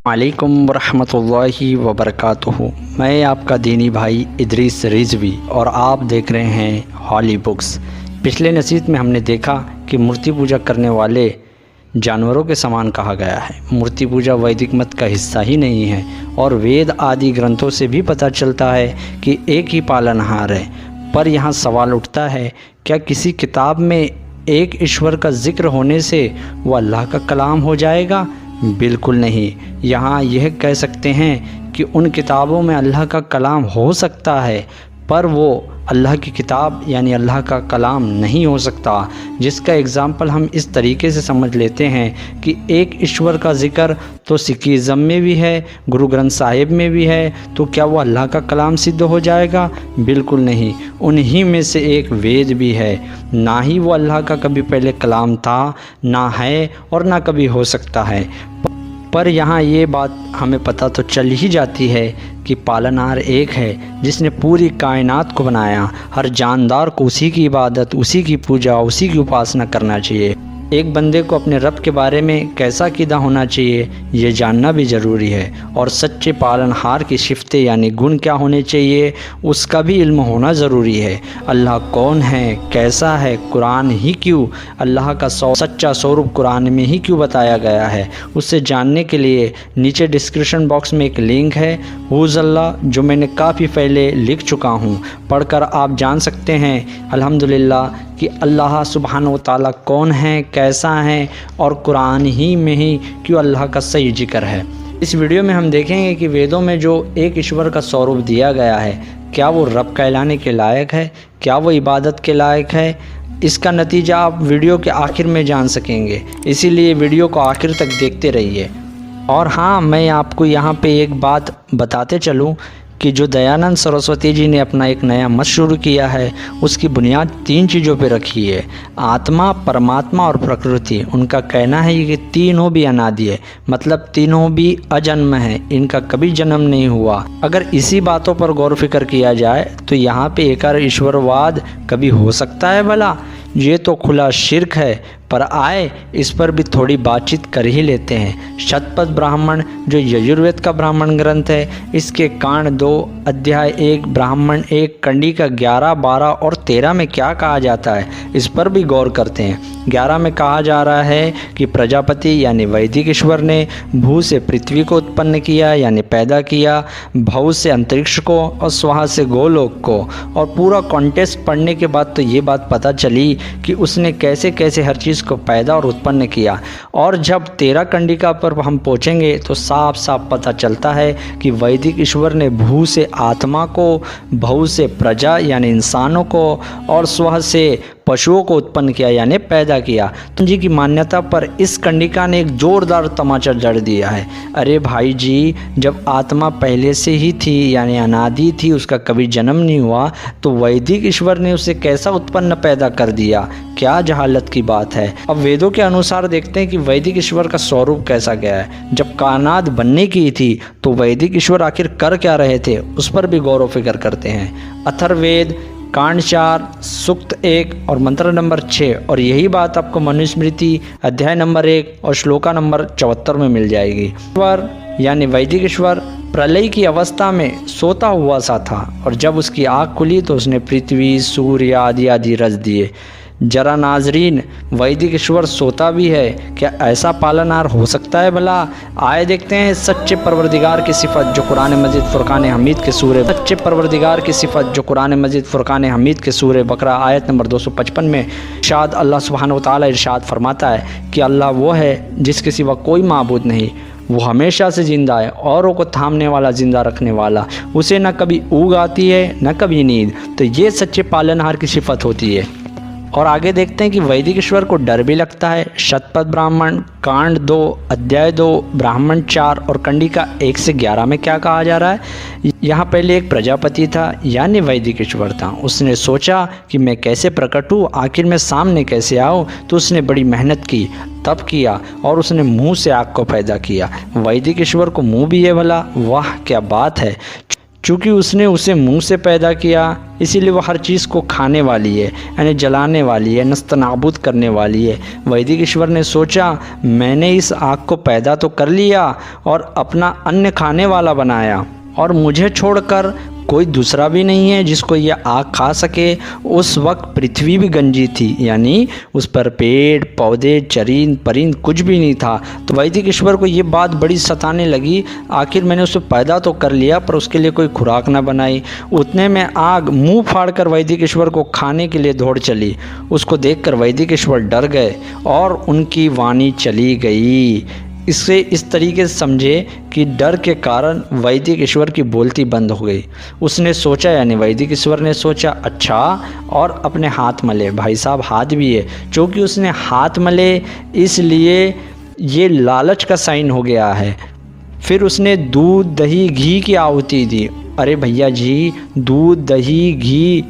वालेकुम वरहमतुल्लाहि वबरकातुहू। मैं आपका दीनी भाई इदरीस रिजवी और आप देख रहे हैं हॉली बुक्स। पिछले नसीहत में हमने देखा कि मूर्ति पूजा करने वाले जानवरों के समान कहा गया है। मूर्ति पूजा वैदिक मत का हिस्सा ही नहीं है और वेद आदि ग्रंथों से भी पता चलता है कि एक ही पालनहार है। पर यहाँ सवाल उठता है, क्या किसी किताब में एक ईश्वर का जिक्र होने से वह अल्लाह का कलाम हो जाएगा? बिल्कुल नहीं। यहाँ यह कह सकते हैं कि उन किताबों में अल्लाह का कलाम हो सकता है, पर वो अल्लाह की किताब यानी अल्लाह का कलाम नहीं हो सकता। जिसका एग्ज़ाम्पल हम इस तरीके से समझ लेते हैं कि एक ईश्वर का ज़िक्र तो सिखिज़म में भी है, गुरु ग्रंथ साहिब में भी है, तो क्या वो अल्लाह का कलाम सिद्ध हो जाएगा? बिल्कुल नहीं। उन्हीं में से एक वेद भी है। ना ही वो अल्लाह का कभी पहले कलाम था, ना है और ना कभी हो सकता है। पर यहाँ ये बात हमें पता तो चल ही जाती है कि पालनहार एक है जिसने पूरी कायनात को बनाया। हर जानदार को उसी की इबादत, उसी की पूजा, उसी की उपासना करना चाहिए। एक बंदे को अपने रब के बारे में कैसा अक़ीदा होना चाहिए ये जानना भी ज़रूरी है, और सच्चे पालनहार की सिफ़तें यानी गुण क्या होने चाहिए उसका भी इल्म होना ज़रूरी है। अल्लाह कौन है, कैसा है, कुरान ही क्यों अल्लाह का सच्चा स्वरूप कुरान में ही क्यों बताया गया है, उससे जानने के लिए नीचे डिस्क्रिप्शन बॉक्स में एक लिंक है हुज़ अल्लाह, जो मैंने काफ़ी पहले लिख चुका हूँ। पढ़कर आप जान सकते हैं अल्हम्दुलिल्लाह कि अल्लाह सुब्हानहू व तआला कौन है, कैसा है, और कुरान ही में ही क्यों अल्लाह का सही जिक्र है। इस वीडियो में हम देखेंगे कि वेदों में जो एक ईश्वर का स्वरूप दिया गया है, क्या वो रब कहलाने के लायक है, क्या वो इबादत के लायक है। इसका नतीजा आप वीडियो के आखिर में जान सकेंगे, इसीलिए वीडियो को आखिर तक देखते रहिए। और हाँ, मैं आपको यहाँ पे एक बात बताते चलूँ कि जो दयानंद सरस्वती जी ने अपना एक नया मत शुरू किया है, उसकी बुनियाद 3 चीज़ों पे रखी है: आत्मा, परमात्मा और प्रकृति। उनका कहना है कि तीनों भी अनादि है, मतलब तीनों भी अजन्म है, इनका कभी जन्म नहीं हुआ। अगर इसी बातों पर गौर फिक्र किया जाए तो यहाँ पे एकार ईश्वरवाद कभी हो सकता है भला? ये तो खुला शिर्क है। पर आए इस पर भी थोड़ी बातचीत कर ही लेते हैं। शतपथ ब्राह्मण जो यजुर्वेद का ब्राह्मण ग्रंथ है, इसके कांड 2 अध्याय 1 ब्राह्मण 1 कंडिका 11, 12 और 13 में क्या कहा जाता है इस पर भी गौर करते हैं। 11 में कहा जा रहा है कि प्रजापति यानी वैदिक ईश्वर ने भू से पृथ्वी को उत्पन्न किया यानी पैदा किया, भव से अंतरिक्ष को और स्वाहा से गोलोक को। और पूरा कॉन्टेक्स्ट पढ़ने के बाद तो ये बात पता चली कि उसने कैसे कैसे हर चीज़ को पैदा और उत्पन्न किया। और जब 13 कंडिका पर हम पहुँचेंगे तो साफ साफ पता चलता है कि वैदिक ईश्वर ने भू से आत्मा को, भव से प्रजा यानी इंसानों को और स्व से पशुओं को उत्पन्न किया यानी पैदा किया। तो जी की मान्यता पर इस कंडिका ने एक जोरदार तमाचा जड़ दिया है। अरे भाई जी, जब आत्मा पहले से ही थी यानी अनादि थी, उसका कभी जन्म नहीं हुआ, तो वैदिक ईश्वर ने उसे कैसा उत्पन्न पैदा कर दिया? क्या जहालत की बात है। अब वेदों के अनुसार देखते हैं कि वैदिक ईश्वर का स्वरूप कैसा गया है। जब कायनात बनने की थी तो वैदिक ईश्वर आखिर कर क्या रहे थे उस पर भी गौर व फिक्र करते हैं। अथर्ववेद कांड 4 सूक्त 1 और मंत्र नंबर 6, और यही बात आपको मनुस्मृति अध्याय नंबर 1 और श्लोका नंबर 74 में मिल जाएगी। ईश्वर यानी वैदिक ईश्वर प्रलय की अवस्था में सोता हुआ सा था, और जब उसकी आँख खुली तो उसने पृथ्वी, सूर्य आदि आदि रच दिए। जरा नाजरीन, वैदिक ईश्वर सोता भी है, क्या ऐसा पालनहार हो सकता है भला? आए देखते हैं सच्चे परवरदिगार की सिफत जो कुरान मजीद फुरकान हमीद के सूरे बकरा आयत नंबर 255 में इरशाद अल्लाह सुब्हानहू व तआला इरशाद फरमाता है कि अल्लाह वो है जिसके सिवा कोई माबूद नहीं, वो हमेशा से ज़िंदा है, औरों को थामने वाला, ज़िंदा रखने वाला, उसे न कभी ऊँघ आती है न कभी नींद। तो ये सच्चे पालनहार की सिफत होती है। और आगे देखते हैं कि वैदिक ईश्वर को डर भी लगता है। शतपथ ब्राह्मण कांड 2 अध्याय 2 ब्राह्मण 4 और कंडिका 1 से 11 में क्या कहा जा रहा है? यहाँ पहले एक प्रजापति था यानी वैदिक ईश्वर था। उसने सोचा कि मैं कैसे प्रकट हूँ, आखिर मैं सामने कैसे आऊँ, तो उसने बड़ी मेहनत की, तप किया और उसने मुँह से आग को पैदा किया। वैदिक ईश्वर को मुँह भी है भला? वाह क्या बात है। चूँकि उसने उसे मुंह से पैदा किया इसीलिए वो हर चीज़ को खाने वाली है, यानी जलाने वाली है, नस्तनाबूद करने वाली है। वैदिक ईश्वर ने सोचा मैंने इस आग को पैदा तो कर लिया और अपना अन्न खाने वाला बनाया, और मुझे छोड़कर कोई दूसरा भी नहीं है जिसको ये आग खा सके। उस वक्त पृथ्वी भी गंजी थी, यानी उस पर पेड़ पौधे चरिंद परिंद कुछ भी नहीं था। तो वैदिक ईश्वर को ये बात बड़ी सताने लगी, आखिर मैंने उसे पैदा तो कर लिया पर उसके लिए कोई खुराक ना बनाई। उतने में आग मुंह फाड़कर वैदिक ईश्वर को खाने के लिए दौड़ चली। उसको देखकर वैदिक ईश्वर डर गए और उनकी वाणी चली गई। इससे इस तरीके से समझे कि डर के कारण वैदिक ईश्वर की बोलती बंद हो गई। उसने सोचा, यानी वैदिक ईश्वर ने सोचा अच्छा, और अपने हाथ मले। भाई साहब हाथ भी है, क्योंकि उसने हाथ मले इसलिए ये लालच का साइन हो गया है। फिर उसने दूध दही घी की आहुति दी। अरे भैया जी, दूध दही घी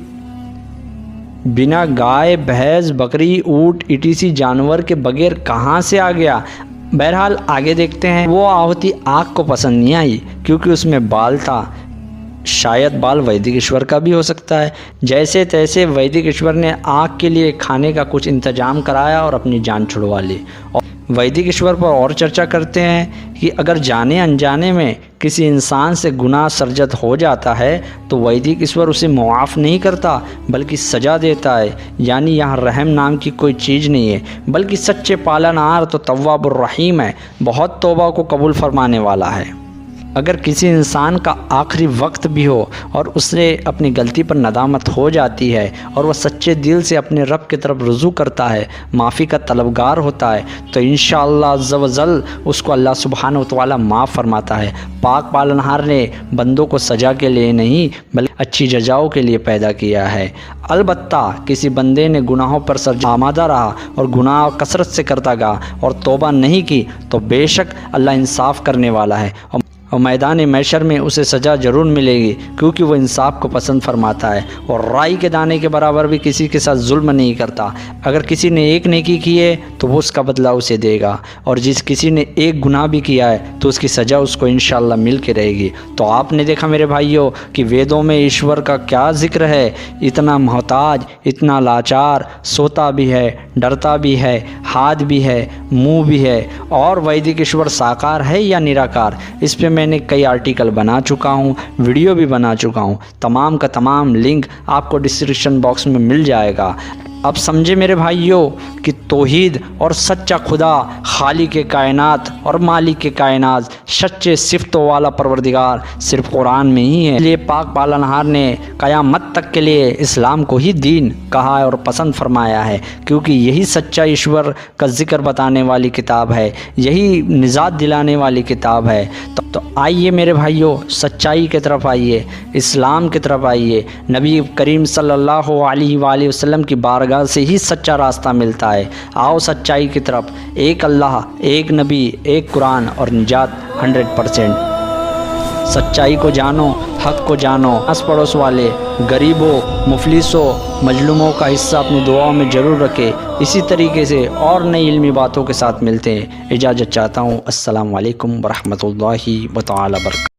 बिना गाय भैंस बकरी ऊँट ईटीसी जानवर के बगैर कहाँ से आ गया। बहरहाल आगे देखते हैं। वो आहुति आग को पसंद नहीं आई क्योंकि उसमें बाल था। शायद बाल वैदिक ईश्वर का भी हो सकता है। जैसे तैसे वैदिक ईश्वर ने आग के लिए खाने का कुछ इंतजाम कराया और अपनी जान छुड़वा ली। और वैदिक ईश्वर पर और चर्चा करते हैं कि अगर जाने अनजाने में किसी इंसान से गुनाह सर्जत हो जाता है तो वैदिक ईश्वर उसे मुआफ़ नहीं करता बल्कि सज़ा देता है। यानी यहाँ रहम नाम की कोई चीज़ नहीं है, बल्कि सच्चे पालनहार तो तव्वाबुर रहीम है, बहुत तौबा को कबूल फरमाने वाला है। अगर किसी इंसान का आखिरी वक्त भी हो और उससे अपनी गलती पर नदामत हो जाती है और वह सच्चे दिल से अपने रब की तरफ रुजू करता है, माफ़ी का तलबगार होता है, तो इंशाअल्लाह अज़्ज़ व जल उसको अल्लाह सुब्हानहू व तआला माफ़ फरमाता है। पाक पालनहार ने बंदों को सज़ा के लिए नहीं बल्कि अच्छी जजाओं के लिए पैदा किया है। अलबत्ता किसी बंदे ने गुनाहों पर सर आमादा रहा और गुनाह कसरत से करता गया और तौबा नहीं की तो बेशक अल्लाह इंसाफ़ करने वाला है और मैदान मैशर में उसे सज़ा ज़रूर मिलेगी, क्योंकि वो इंसाफ को पसंद फरमाता है और राई के दाने के बराबर भी किसी के साथ जुल्म नहीं करता। अगर किसी ने एक नेकी की है तो वो उसका बदला उसे देगा, और जिस किसी ने एक गुनाह भी किया है तो उसकी सज़ा उसको इंशाअल्लाह मिल के रहेगी। तो आपने देखा मेरे भाइयों कि वेदों में ईश्वर का क्या ज़िक्र है। इतना मोहताज, इतना लाचार, सोता भी है, डरता भी है, हाथ भी है, मुँह भी है। और वैदिक ईश्वर साकार है या निराकार, इस पर मैंने कई आर्टिकल बना चुका हूँ, वीडियो भी बना चुका हूँ। तमाम का तमाम लिंक आपको डिस्क्रिप्शन बॉक्स में मिल जाएगा। अब समझे मेरे भाइयों कि तौहीद और सच्चा खुदा, खालिक के कायनात और मालिक के कायनात, सच्चे सिफ़तों वाला परवरदिगार सिर्फ कुरान में ही है। इसलिए पाक पालनहार ने क़यामत तक के लिए इस्लाम को ही दीन कहा और पसंद फरमाया है, क्योंकि यही सच्चा ईश्वर का ज़िक्र बताने वाली किताब है, यही निजात दिलाने वाली किताब है। तो आइए मेरे भाइयों, सच्चाई की तरफ आइए, इस्लाम की तरफ आइए। नबी करीम सल्लल्लाहु अलैहि वसल्लम की बारगाह से ही सच्चा रास्ता मिलता है। आओ सच्चाई की तरफ। एक अल्लाह, एक नबी, एक कुरान और निजात 100%। सच्चाई को जानो, हक़ को जानो। आस पड़ोस वाले गरीबों, मुफलिसों, मजलूमों का हिस्सा अपनी दुआओं में ज़रूर रखें। इसी तरीके से और नई इल्मी बातों के साथ मिलते हैं। इजाज़त चाहता हूँ। अस्सलामु अलैकुम वरहमतुल्लाहि व तआला बरकातहू।